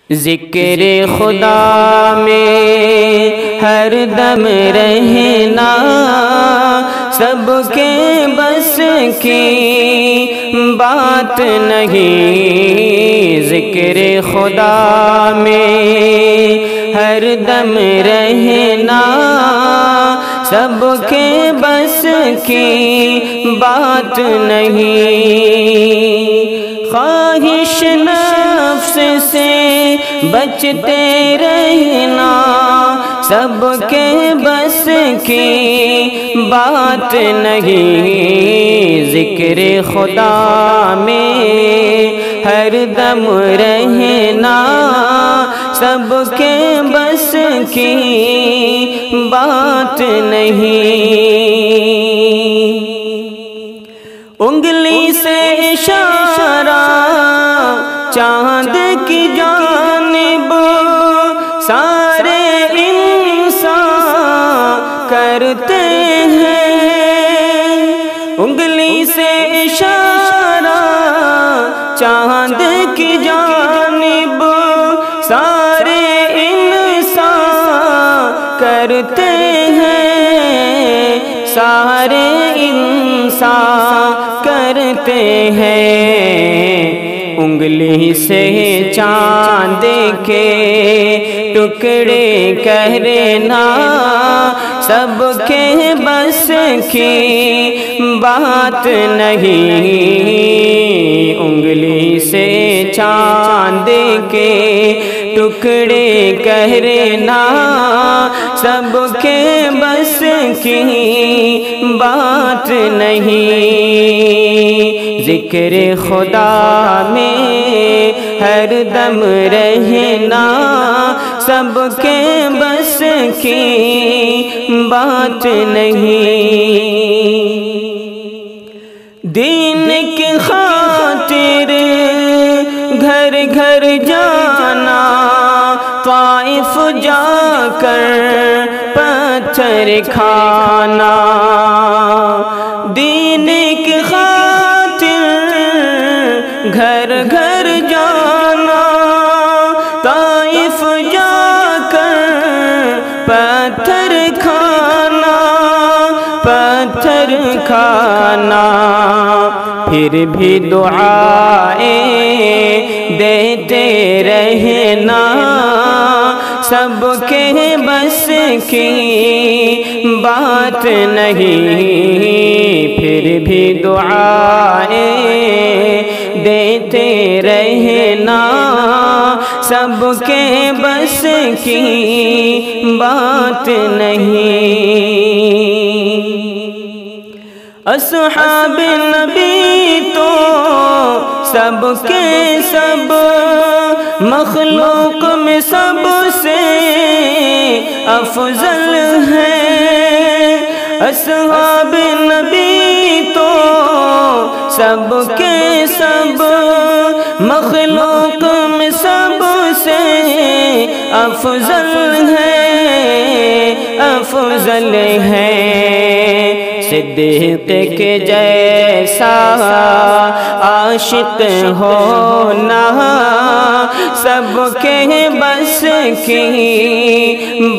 ذکر خدا میں ہر دم رہنا سب کے بس کی بات نہیں، ذکر خدا میں ہر دم رہنا سب کے بس کی بات نہیں، خواہش نفس سے بچتے رہنا سب کے بس کی بات نہیں، ذکر خدا میں ہر دم رہنا سب کے بس کی بات نہیں، انگلی سے اشارہ چاند کی جانب سارے انسان کرتے ہیں، انگلی سے اشارہ چاند کی جانب سارے انسان کرتے ہیں، سارے انسان کرتے ہیں، انگلی سے چاند کے ٹکڑے کہنا سب کے بس کی بات نہیں، انگلی سے چاند کے ٹکڑے کہنا سب کے بس کی بات نہیں، ذکر خدا میں ہر دم رہنا سب کے بس کی بات نہیں، دین کی خاطر گھر گھر جانا، طائف جا کر پتھر کھانا، دین کی خاطر گھر گھر جانا، طائف جا کر پتھر کھانا، پتھر کھانا، پھر بھی دعائیں دیتے رہنا سب کے بس کی بات نہیں، پھر بھی دعائیں دیتے رہنا سب کے بس کی بات نہیں، اصحاب نبی تو سب کے سب مخلوق میں سب سے افضل ہیں، اصحاب نبی تو سب کے سب مخلوق میں سب سے افضل ہیں، افضل ہیں، صدیق کے جیسا عاشق ہونا سب کے بس کی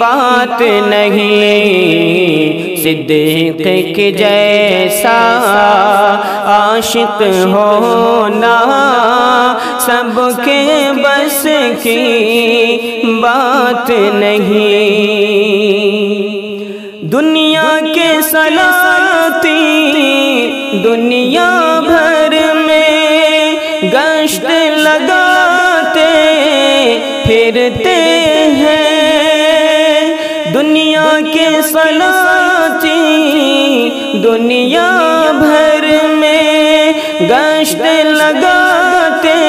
بات نہیں، صدیق کے جیسا عاشق ہونا سب کے بس کی بات نہیں، دنیا کے سلاطین دنیا بھر میں گشت لگاتے پھرتے ہیں، دنیا کے سلاطین دنیا بھر میں گشت لگاتے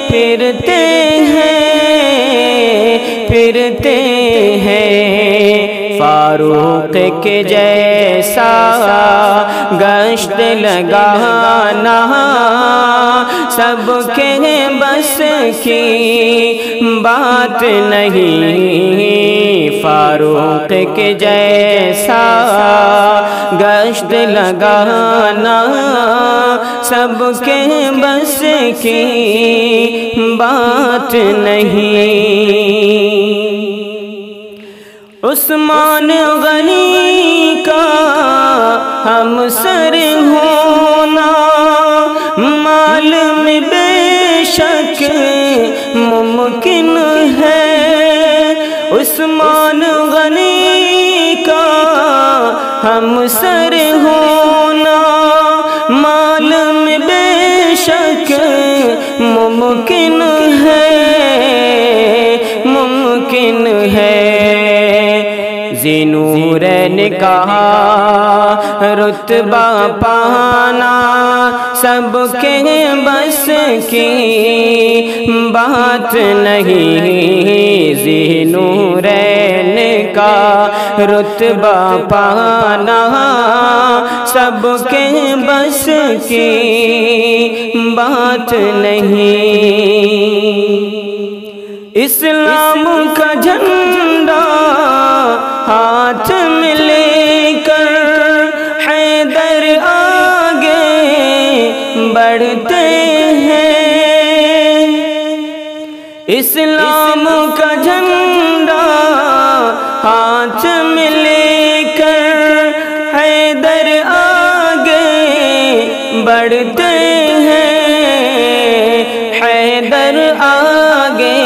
پھرتے ہیں، پھرتے ہیں، فاروق کے جیسا گشت لگانا سب کے بس کی بات نہیں، فاروق کے جیسا گشت لگانا سب کے بس کی بات نہیں۔ عثمان غنی کا ہم سر ہونا مال میں بے شک ممکن ہے۔ عثمان غنی کا ہم سر ہونا مال میں بے شک ممکن ہے، ممکن ہے۔ ذی نورین کا رتبہ پانا سب کے بس کی بات نہیں۔ ذی نورین کا رتبہ پانا سب کے بس کی بات نہیں۔ اسلام کا جھنڈا ہاتھ میں لے کر حیدر آگے بڑھتے ہیں۔ اسلام کا جھنڈا ہاتھ میں لے کر حیدر آگے بڑھتے ہیں، حیدر آگے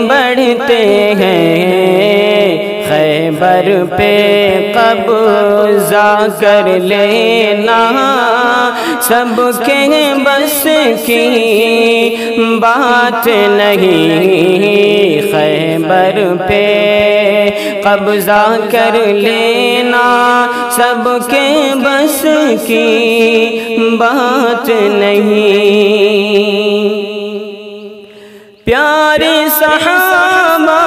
بڑھتے ہیں۔ خیبر پہ قبضہ کر لینا سب کے بس کی بات نہیں۔ خیبر پہ قبضہ کر لینا سب کے بس کی بات نہیں۔ پیارے صحابہ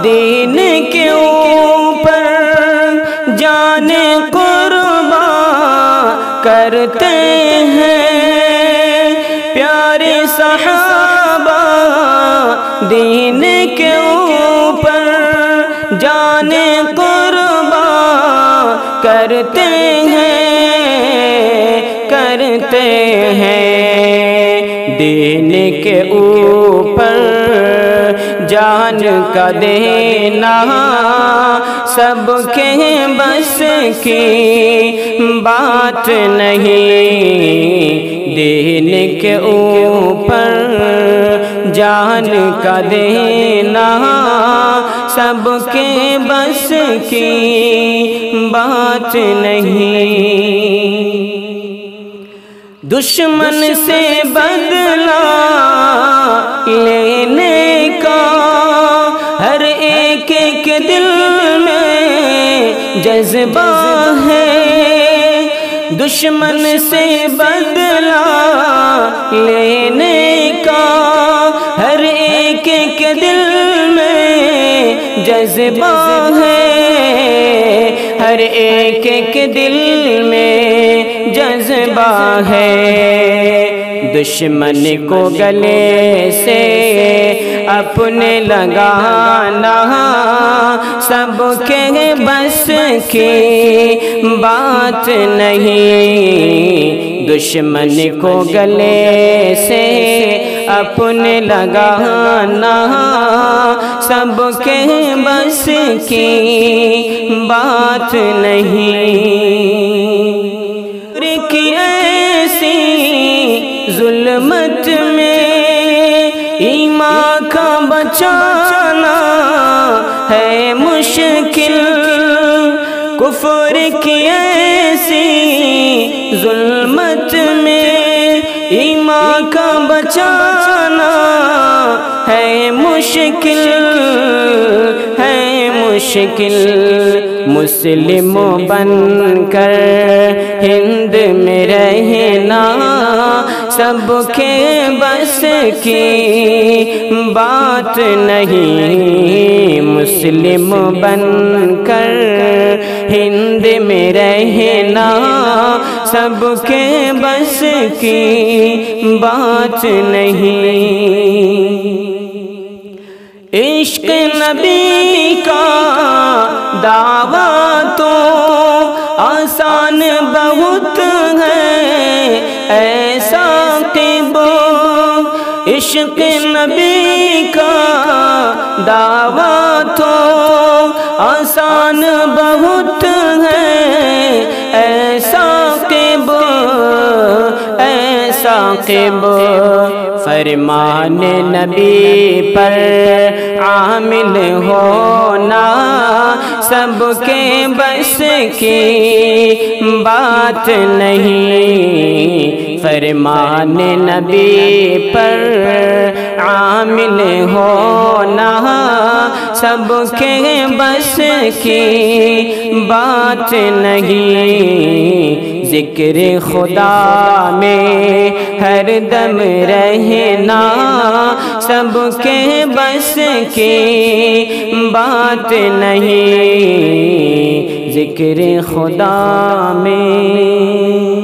دین کے اوپر جان قربان کرتے ہیں۔ پیارے صحابہ دین کے اوپر جان قربان کرتے ہیں، کرتے ہیں۔ دین کے اوپر جان کا دینا سب کے بس کی بات نہیں۔ دین کے اوپر جان کا دینا سب کے بس کی بات نہیں۔ دشمن سے بدلہ لینے کا ہر ایک کے دل میں جذبہ ہے۔ دشمن سے بدلہ لینے کا ہر ایک کے دل میں جذبہ ہے، ہر ایک کے دل میں جذبہ ہے۔ دشمن کو گلے سے اپنے لگانا سب کے بس کی بات نہیں۔ دشمن کو گلے سے اپنے لگانا سب کے بس کی بات نہیں۔ کی ایسی ظلمت میں ایمان کا بچانا ہے مشکل۔ کفر کی ایسی ظلمت میں ایمان کا بچانا ہے مشکل، ہے مشکل۔ مسلم بن کر ہند میں رہنا سب کے بس کی بات نہیں۔ مسلم بن کر ہند میں رہنا سب کے بس کی بات نہیں۔ عشق نبی کا دعویٰ تو آسان بہت ہے، عشق نبی کا دعویٰ تو آسان بہت ہے، ایسا ثاقب فرمان نبی پر عامل ہونا سب کے بس کی بات نہیں، فرمان نبی پر عامل ہونا سب کے بس کی بات نہیں، ذکر خدا میں ہر دم رہنا سب کے بس کی بات نہیں، ذکر خدا میں